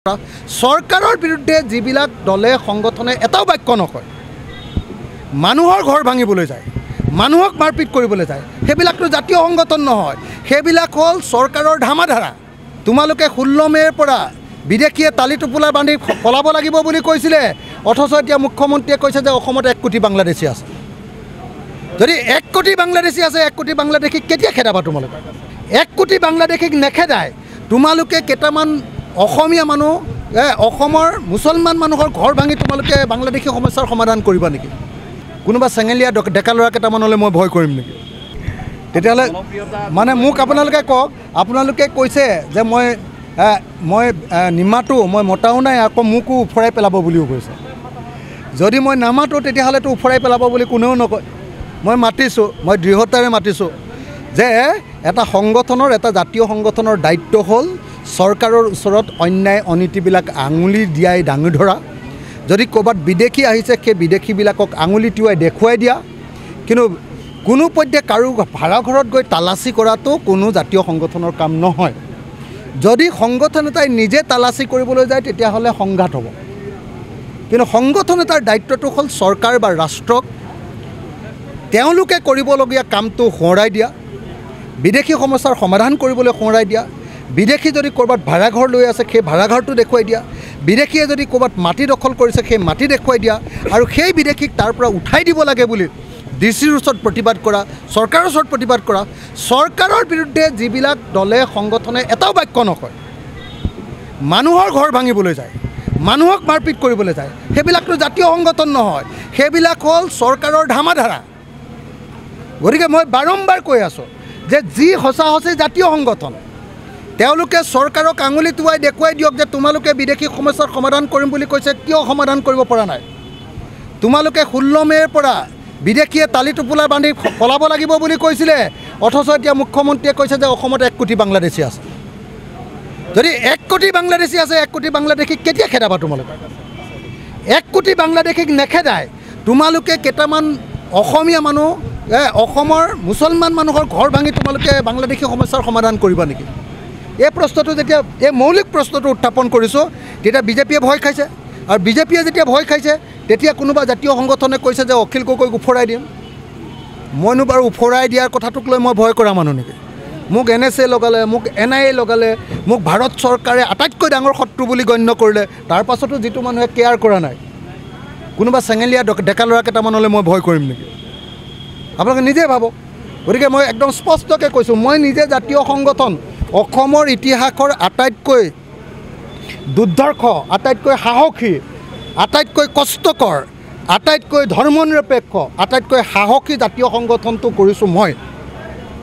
চৰকাৰৰ বিৰুদ্ধে যিবিলাক দলে সংগঠনে এটাও বাক্য নকয়, মানুহৰ ঘৰ ভাঙিবলৈ যায়, মানুহক মাৰপিট কৰিবলৈ যায়, সেইবিলাকতো জাতীয় সংগঠন নহয়, সেইবিলাক হ'ল চৰকাৰৰ ধামাধাৰা। তোমালোকে 16 মে'ৰ পৰা বিদেশীয়ে তালি টোপোলা বান্ধি পলাব লাগিব বুলি কৈছিলে, অথচ এতিয়া মুখ্যমন্ত্ৰীয়ে কৈছে যে অসমত 1 কোটি বাংলাদেশী আছে। যদি 1 কোটি বাংলাদেশী আছে, 1 কোটি বাংলাদেশীক কেতিয়া খেদাবা তোমালোকে? 1 কোটি বাংলাদেশীক নেখেদাই তোমালোকে কেইটামান অসমীয়া মানুহ অসমৰ মুছলমান মানুহৰ ঘৰ ভাঙি তোমালোকে বাংলাদেশী সমস্যাৰ সমাধান কৰিবা নেকি? কোনোবা চেঙেলীয়া ডেকা ল'ৰা কেইটামানলৈ মই ভয় কৰিম নেকি? তেতিয়াহ'লে মানে মোক আপোনালোকে কওক, আপোনালোকে কৈছে যে মই নিমাতো, মই মতাও নাই, আকৌ মোকো উফৰাই পেলাব বুলিও কৈছে। যদি মই নামাতো তেতিয়াহ'লেতো উফৰাই পেলাব বুলি কোনেও নকয়। মই মাতিছোঁ, মই দৃঢ়তাৰে মাতিছোঁ যে এটা সংগঠনৰ, এটা জাতীয় সংগঠনৰ দায়িত্ব হ'ল চৰকাৰৰ ওচৰত অন্যায় অনীতিবিলাক আঙুলি দিয়াই দাঙি ধৰা। যদি ক'ৰবাত বিদেশী আহিছে, সেই বিদেশীবিলাকক আঙুলি টিওৱাই দেখুৱাই দিয়া। কিন্তু কোনো পধ্যে কাৰো ভাড়াঘৰত গৈ তালাচী কৰাটো কোনো জাতীয় সংগঠনৰ কাম নহয়। যদি সংগঠন এটাই নিজে তালাচী কৰিবলৈ যায় তেতিয়াহ'লে সংঘাত হ'ব। কিন্তু সংগঠন এটাৰ দায়িত্বটো হ'ল চৰকাৰ বা ৰাষ্ট্ৰক তেওঁলোকে কৰিবলগীয়া কামটো সোঁৱৰাই দিয়া, বিদেশী সমস্যাৰ সমাধান কৰিবলৈ সোঁৱৰাই দিয়া। বিদেশী যদি ক'ৰবাত ভাড়াঘৰ লৈ আছে, সেই ভাড়াঘৰটো দেখুৱাই দিয়া। বিদেশীয়ে যদি ক'ৰবাত মাটি দখল কৰিছে, সেই মাটি দেখুৱাই দিয়া, আৰু সেই বিদেশীক তাৰ পৰা উঠাই দিব লাগে বুলি ডিচিৰ ওচৰত প্ৰতিবাদ কৰা, চৰকাৰৰ ওচৰত প্ৰতিবাদ কৰা। চৰকাৰৰ বিৰুদ্ধে যিবিলাক দলে সংগঠনে এটাও বাক্য নকয়, মানুহৰ ঘৰ ভাঙিবলৈ যায়, মানুহক মাৰপিট কৰিবলৈ যায়, সেইবিলাকতো জাতীয় সংগঠন নহয়, সেইবিলাক হ'ল চৰকাৰৰ ধামাধাৰা। গতিকে মই বাৰম্বাৰ কৈ আছোঁ যে যি সঁচা জাতীয় সংগঠন, তেওঁলোকে চৰকাৰক আঙুলি টোৱাই দেখুৱাই দিয়ক যে তোমালোকে বিদেশী সমস্যাৰ সমাধান কৰিম বুলি কৈছে, কিয় সমাধান কৰিব পৰা নাই? তোমালোকে 16 মে'ৰ পৰা বিদেশীয়ে তালি টোপোলা বান্ধি পলাব লাগিব বুলি কৈছিলে, অথচ এতিয়া মুখ্যমন্ত্ৰীয়ে কৈছে যে অসমত 1 কোটি বাংলাদেশী আছে। যদি 1 কোটি বাংলাদেশী আছে, 1 কোটি বাংলাদেশীক কেতিয়া খেদাবা তোমালোকে? 1 কোটি বাংলাদেশীক নেখেদাই তোমালোকে কেইটামান অসমীয়া মানুহ অসমৰ মুছলমান মানুহৰ ঘৰ ভাঙি তোমালোকে বাংলাদেশী সমস্যাৰ সমাধান কৰিবা নেকি? এই প্ৰশ্নটো যেতিয়া, এই মৌলিক প্ৰশ্নটো উত্থাপন কৰিছোঁ, তেতিয়া বিজেপিয়ে ভয় খাইছে। আৰু বিজেপিয়ে যেতিয়া ভয় খাইছে, তেতিয়া কোনোবা জাতীয় সংগঠনে কৈছে যে অখিল গগৈক উফৰাই দিম। মইনো বাৰু উফৰাই দিয়াৰ কথাটোক লৈ মই ভয় কৰা মানুহ নেকি? মোক NSA লগালে, মোক NIA লগালে, মোক ভাৰত চৰকাৰে আটাইতকৈ ডাঙৰ শত্ৰু বুলি গণ্য কৰিলে, তাৰ পাছতো যিটো মানুহে কেয়াৰ কৰা নাই, কোনোবা চেঙেলীয়া ডেকা ল'ৰা কেইটামানলৈ মই ভয় কৰিম নেকি? আপোনালোকে নিজে ভাবক। গতিকে মই একদম স্পষ্টকৈ কৈছোঁ, মই নিজে জাতীয় সংগঠন, অসমৰ ইতিহাসৰ আটাইতকৈ দুৰ্ধৰ্ষ, আটাইতকৈ সাহসী, আটাইতকৈ কষ্টকৰ, আটাইতকৈ ধৰ্মনিৰপেক্ষ, আটাইতকৈ সাহসী জাতীয় সংগঠনটো কৰিছোঁ মই।